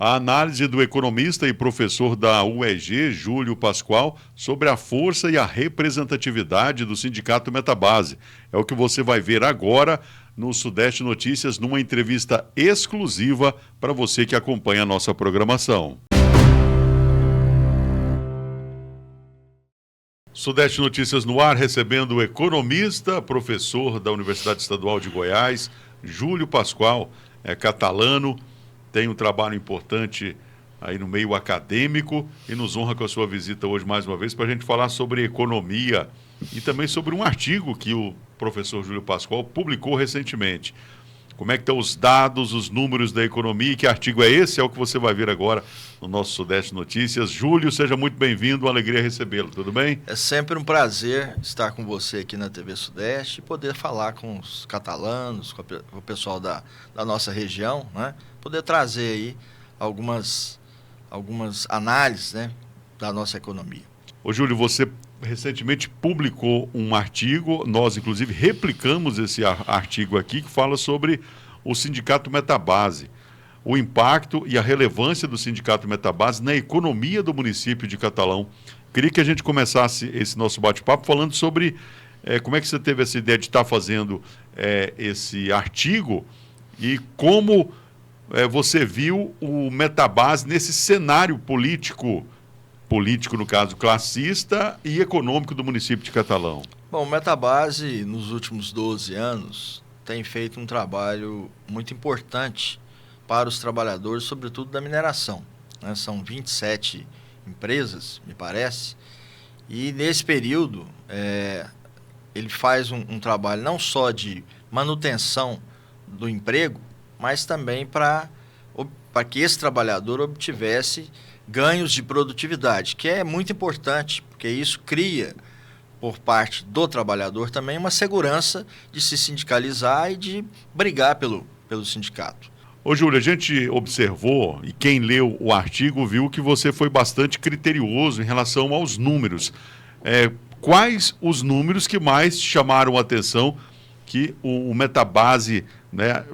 A análise do economista e professor da UEG, Júlio Pascoal, sobre a força e a representatividade do Sindicato Metabase. É o que você vai ver agora no Sudeste Notícias, numa entrevista exclusiva para você que acompanha a nossa programação. Sudeste Notícias no ar, recebendo o economista, professor da Universidade Estadual de Goiás, Júlio Pascoal, é catalano, tem um trabalho importante aí no meio acadêmico e nos honra com a sua visita hoje mais uma vez para a gente falar sobre economia e também sobre um artigo que o professor Júlio Pascoal publicou recentemente. Como é que estão os dados, os números da economia e que artigo é esse? É o que você vai ver agora no nosso Sudeste Notícias. Júlio, seja muito bem-vindo, uma alegria recebê-lo, tudo bem? É sempre um prazer estar com você aqui na TV Sudeste e poder falar com os catalanos, com o pessoal da nossa região, né? Poder trazer aí algumas análises, né, da nossa economia. Ô Júlio, você recentemente publicou um artigo, nós inclusive replicamos esse artigo aqui, que fala sobre o Sindicato Metabase, o impacto e a relevância do Sindicato Metabase na economia do município de Catalão. Queria que a gente começasse esse nosso bate-papo falando sobre como é que você teve essa ideia de estar fazendo esse artigo e como você viu o Metabase nesse cenário político, no caso, classista e econômico do município de Catalão. Bom, o Metabase, nos últimos 12 anos, tem feito um trabalho muito importante para os trabalhadores, sobretudo da mineração, né? São 27 empresas, me parece, e nesse período ele faz um trabalho não só de manutenção do emprego, mas também para que esse trabalhador obtivesse ganhos de produtividade, que é muito importante, porque isso cria, por parte do trabalhador, também uma segurança de se sindicalizar e de brigar pelo sindicato. Ô Júlio, a gente observou, e quem leu o artigo viu que você foi bastante criterioso em relação aos números. Quais os números que mais chamaram a atenção que o Metabase, né,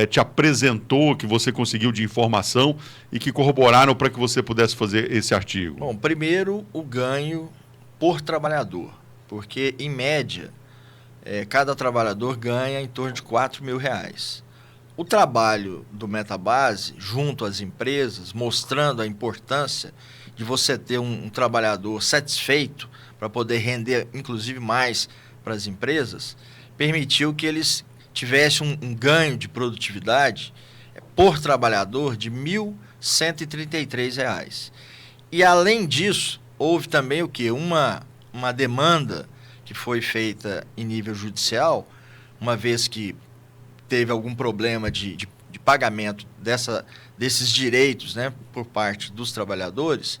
te apresentou, que você conseguiu de informação e que corroboraram para que você pudesse fazer esse artigo? Bom, primeiro o ganho por trabalhador, porque em média cada trabalhador ganha em torno de R$4.000. O trabalho do Metabase junto às empresas, mostrando a importância de você ter um trabalhador satisfeito para poder render inclusive mais para as empresas, permitiu que eles tivessem um ganho de produtividade por trabalhador de R$1.133. E, além disso, houve também o quê? Uma demanda que foi feita em nível judicial, uma vez que teve algum problema de pagamento desses direitos, né, por parte dos trabalhadores,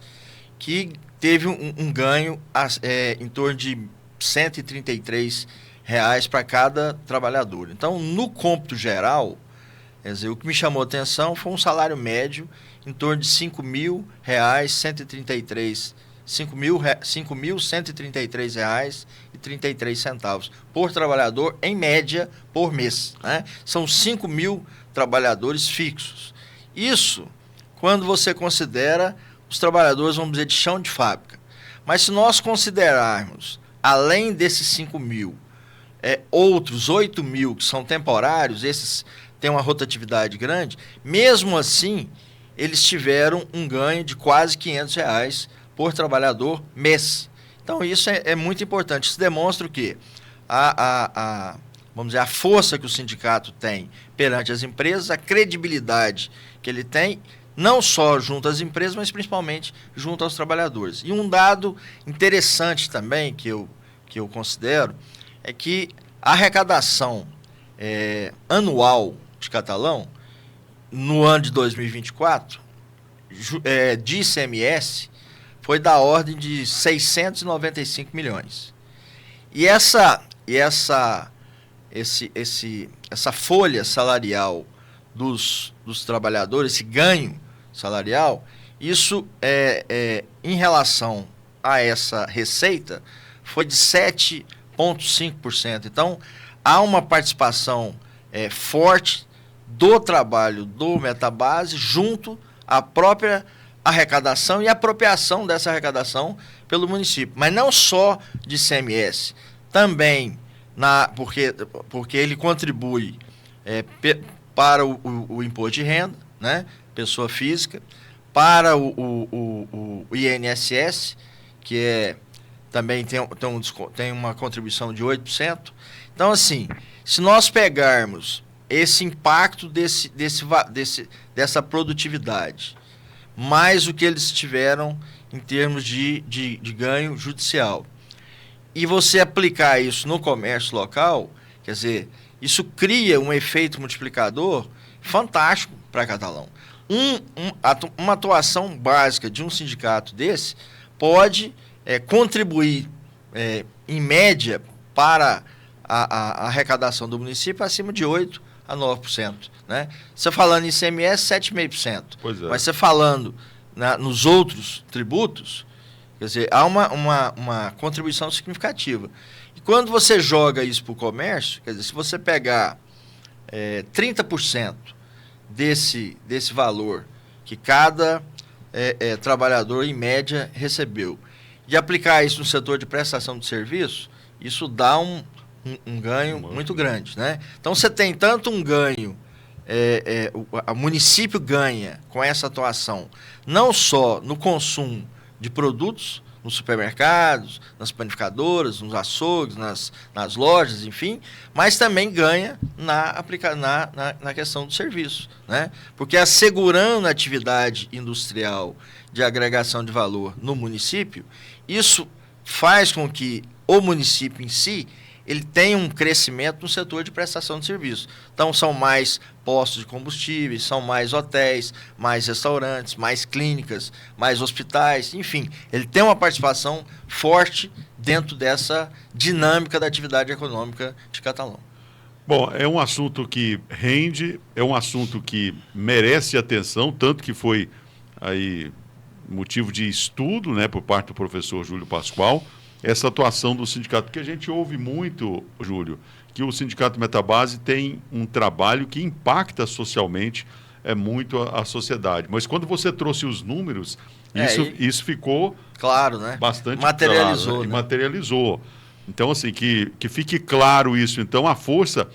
que teve um ganho em torno de R$133 para cada trabalhador. Então, no cômputo geral, quer dizer, o que me chamou a atenção foi um salário médio em torno de R$5.133,33 por trabalhador, em média, por mês, né? São 5.000 trabalhadores fixos. Isso quando você considera os trabalhadores, vamos dizer, de chão de fábrica. Mas se nós considerarmos, além desses 5.000, outros 8.000 que são temporários, esses têm uma rotatividade grande, mesmo assim, eles tiveram um ganho de quase R$500 por trabalhador mês. Então, isso é muito importante. Isso demonstra o quê? Vamos dizer, a força que o sindicato tem perante as empresas, a credibilidade que ele tem, não só junto às empresas, mas principalmente junto aos trabalhadores. E um dado interessante também, que eu considero, é que a arrecadação anual de Catalão, no ano de 2024, de ICMS, foi da ordem de 695 milhões. E essa folha salarial dos trabalhadores, esse ganho salarial, isso em relação a essa receita, foi de 7,5%. Então, há uma participação forte do trabalho do Metabase junto a própria arrecadação e apropriação dessa arrecadação pelo município. Mas não só de ICMS, também porque ele contribui para o imposto de renda, né, pessoa física, para o INSS, que também tem uma contribuição de 8%. Então, assim, se nós pegarmos esse impacto dessa produtividade, mais o que eles tiveram em termos de ganho judicial, e você aplicar isso no comércio local, quer dizer, isso cria um efeito multiplicador fantástico para Catalão. Uma atuação básica de um sindicato desse pode contribuir, em média, para a arrecadação do município acima de 8% a 9%. Né? Você falando em ICMS, 7,5%. Pois é. Mas você falando nos outros tributos, quer dizer, há uma contribuição significativa. E quando você joga isso para o comércio, quer dizer, se você pegar 30% desse valor que cada trabalhador, em média, recebeu, e aplicar isso no setor de prestação de serviço, isso dá um ganho muito grande. Né? Então, você tem tanto um ganho, o município ganha com essa atuação, não só no consumo de produtos, nos supermercados, nas panificadoras, nos açougues, nas lojas, enfim, mas também ganha na questão do serviço. Né? Porque assegurando a atividade industrial de agregação de valor no município, isso faz com que o município em si ele tenha um crescimento no setor de prestação de serviço. Então, são mais postos de combustíveis, são mais hotéis, mais restaurantes, mais clínicas, mais hospitais, enfim, ele tem uma participação forte dentro dessa dinâmica da atividade econômica de Catalão. Bom, é um assunto que rende, é um assunto que merece atenção, tanto que foi aí motivo de estudo, né, por parte do professor Júlio Pascoal, essa atuação do sindicato, porque a gente ouve muito, Júlio, que o Sindicato Metabase tem um trabalho que impacta socialmente muito a sociedade. Mas quando você trouxe os números, isso ficou claro, né? Bastante materializou, claro, né? Né? Materializou. Então, assim, que fique claro isso. Então, a força...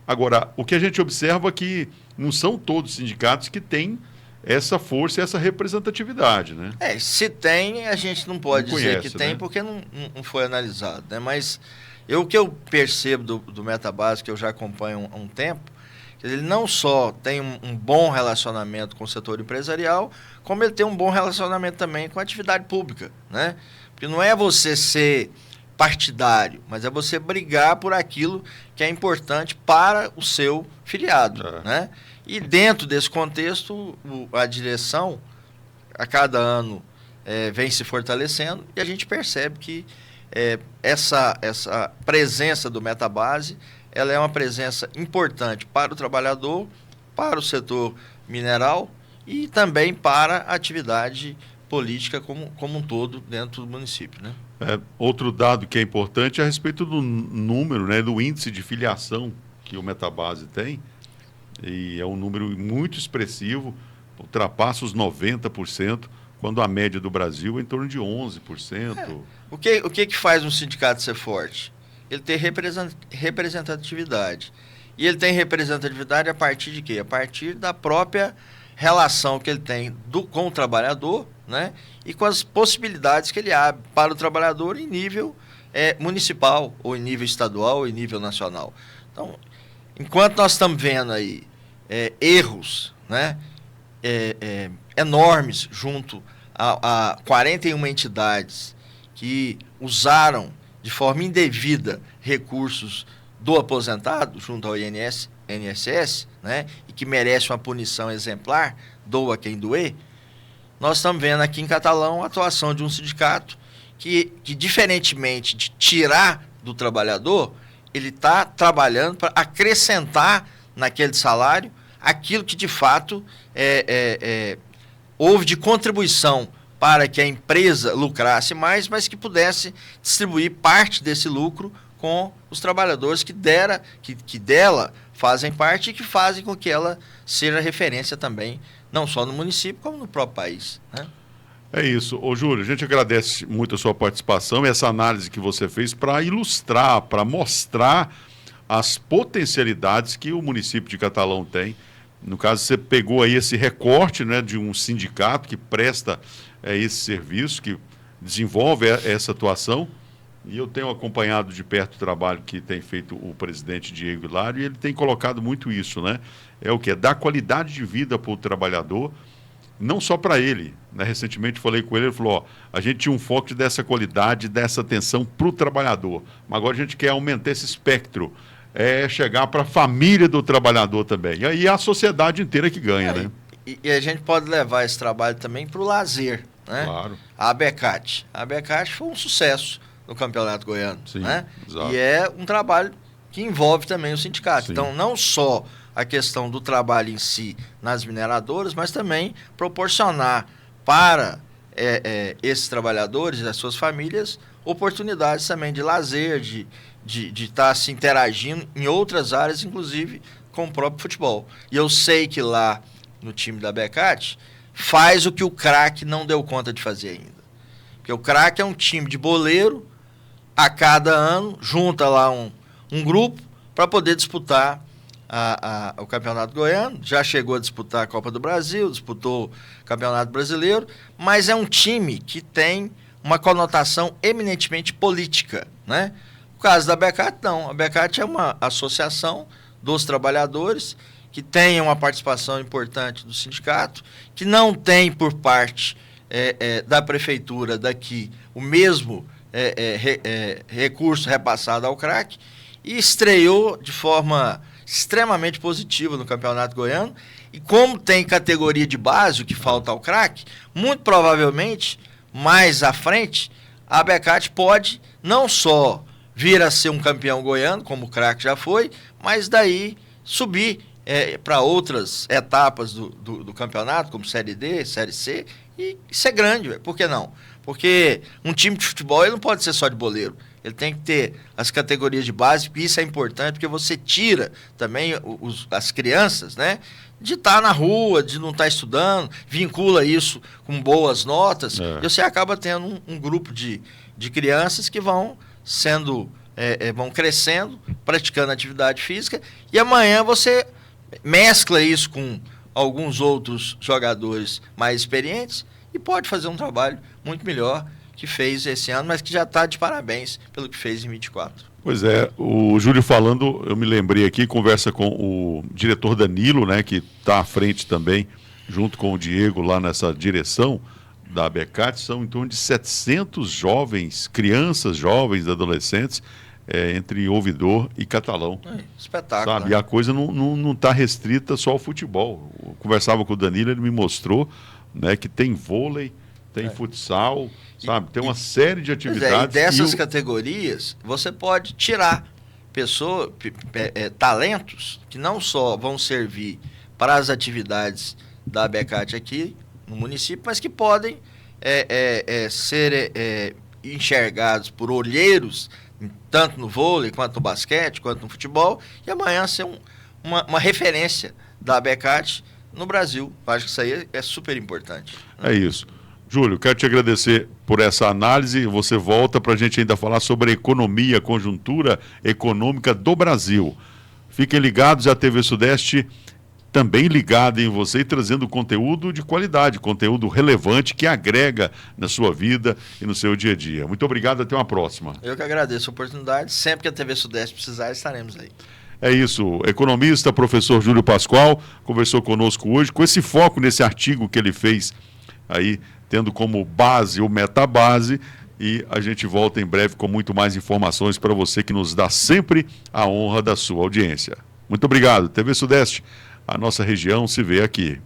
Agora, o que a gente observa é que não são todos os sindicatos que têm essa força e essa representatividade, né? Se tem, a gente não pode dizer que tem, né? porque não foi analisado, né? Mas o que eu percebo do Metabase, que eu já acompanho há um tempo, que ele não só tem um bom relacionamento com o setor empresarial, como ele tem um bom relacionamento também com a atividade pública, né? Porque não é você ser partidário, mas é você brigar por aquilo que é importante para o seu filiado, né? E dentro desse contexto, a direção, a cada ano, vem se fortalecendo e a gente percebe que essa presença do Metabase, ela é uma presença importante para o trabalhador, para o setor mineral e também para a atividade política como um todo dentro do município, né? Outro dado que é importante é a respeito do número, né, do índice de filiação que o Metabase tem. E é um número muito expressivo, ultrapassa os 90%, quando a média do Brasil é em torno de 11%. O que faz um sindicato ser forte? Ele tem representatividade. E ele tem representatividade a partir de quê? A partir da própria relação que ele tem com o trabalhador, né? E com as possibilidades que ele abre para o trabalhador em nível municipal, ou em nível estadual, ou em nível nacional. Então, enquanto nós estamos vendo aí erros, né, enormes junto a 41 entidades que usaram de forma indevida recursos do aposentado junto ao INSS, né, e que merece uma punição exemplar, doa quem doer, nós estamos vendo aqui em Catalão a atuação de um sindicato que diferentemente de tirar do trabalhador, ele está trabalhando para acrescentar naquele salário aquilo que de fato houve de contribuição para que a empresa lucrasse mais, mas que pudesse distribuir parte desse lucro com os trabalhadores que dela fazem parte e que fazem com que ela seja referência também não só no município, como no próprio país, né? É isso. Ô, Júlio, a gente agradece muito a sua participação e essa análise que você fez para ilustrar, para mostrar as potencialidades que o município de Catalão tem. No caso, você pegou aí esse recorte, né, de um sindicato que presta esse serviço, que desenvolve essa atuação, e eu tenho acompanhado de perto o trabalho que tem feito o presidente Diego Hilário, e ele tem colocado muito isso, né? É o quê? Dar qualidade de vida para o trabalhador, não só para ele, né? Recentemente falei com ele, ele falou, ó, a gente tinha um foco dessa qualidade, dessa atenção para o trabalhador, mas agora a gente quer aumentar esse espectro, chegar para a família do trabalhador também, e aí é a sociedade inteira que ganha, né? E a gente pode levar esse trabalho também para o lazer, né? Claro. A Abecate foi um sucesso no Campeonato Goiano, sim, né? Exato. E é um trabalho que envolve também o sindicato. Sim. Então, não só a questão do trabalho em si nas mineradoras, mas também proporcionar para esses trabalhadores e as suas famílias oportunidades também de lazer, de estar se interagindo em outras áreas, inclusive com o próprio futebol. E eu sei que lá no time da Abecate faz o que o Crack não deu conta de fazer ainda. Porque o Crack é um time de boleiro, a cada ano junta lá um grupo para poder disputar o Campeonato Goiano. Já chegou a disputar a Copa do Brasil, disputou o Campeonato Brasileiro, mas é um time que tem uma conotação eminentemente política, né? O caso da Abecate, não. A Abecate é uma associação dos trabalhadores que tem uma participação importante do sindicato, que não tem por parte da prefeitura daqui o mesmo recurso repassado ao Crack, e estreou de forma extremamente positiva no Campeonato Goiano. E como tem categoria de base, o que falta ao Crack, muito provavelmente, mais à frente, a Abecate pode não só vir a ser um campeão goiano, como o Crack já foi, mas daí subir para outras etapas do campeonato, como Série D, Série C, e ser grande. Por que não? Porque um time de futebol ele não pode ser só de boleiro. Ele tem que ter as categorias de base, e isso é importante, porque você tira também as crianças, né, de estar na rua, de não estar estudando, vincula isso com boas notas, e você acaba tendo um grupo de crianças que vão vão crescendo, praticando atividade física, e amanhã você mescla isso com alguns outros jogadores mais experientes e pode fazer um trabalho muito melhor que fez esse ano, mas que já está de parabéns pelo que fez em 24. Pois é, o Júlio falando, eu me lembrei aqui, conversa com o diretor Danilo, né, que está à frente também, junto com o Diego lá nessa direção da Abecate, são em torno de 700 jovens, crianças, jovens, adolescentes, entre ouvidor e Catalão. Espetáculo. Sabe? Né? E a coisa não está restrita só ao futebol. Eu conversava com o Danilo, ele me mostrou, né, que tem vôlei, tem futsal, sabe? Tem uma série de atividades. E dessas categorias, você pode tirar talentos que não só vão servir para as atividades da Abecate aqui no município, mas que podem ser enxergados por olheiros, tanto no vôlei, quanto no basquete, quanto no futebol, e amanhã ser uma referência da Abecate no Brasil. Acho que isso aí é super importante. É isso. Júlio, quero te agradecer por essa análise. Você volta para a gente ainda falar sobre a economia, a conjuntura econômica do Brasil. Fiquem ligados, a TV Sudeste também ligada em você e trazendo conteúdo de qualidade, conteúdo relevante que agrega na sua vida e no seu dia a dia. Muito obrigado, até uma próxima. Eu que agradeço a oportunidade. Sempre que a TV Sudeste precisar, estaremos aí. É isso, economista, professor Júlio Pascoal, conversou conosco hoje com esse foco nesse artigo que ele fez aí, tendo como base o Metabase, e a gente volta em breve com muito mais informações para você que nos dá sempre a honra da sua audiência. Muito obrigado, TV Sudeste, a nossa região se vê aqui.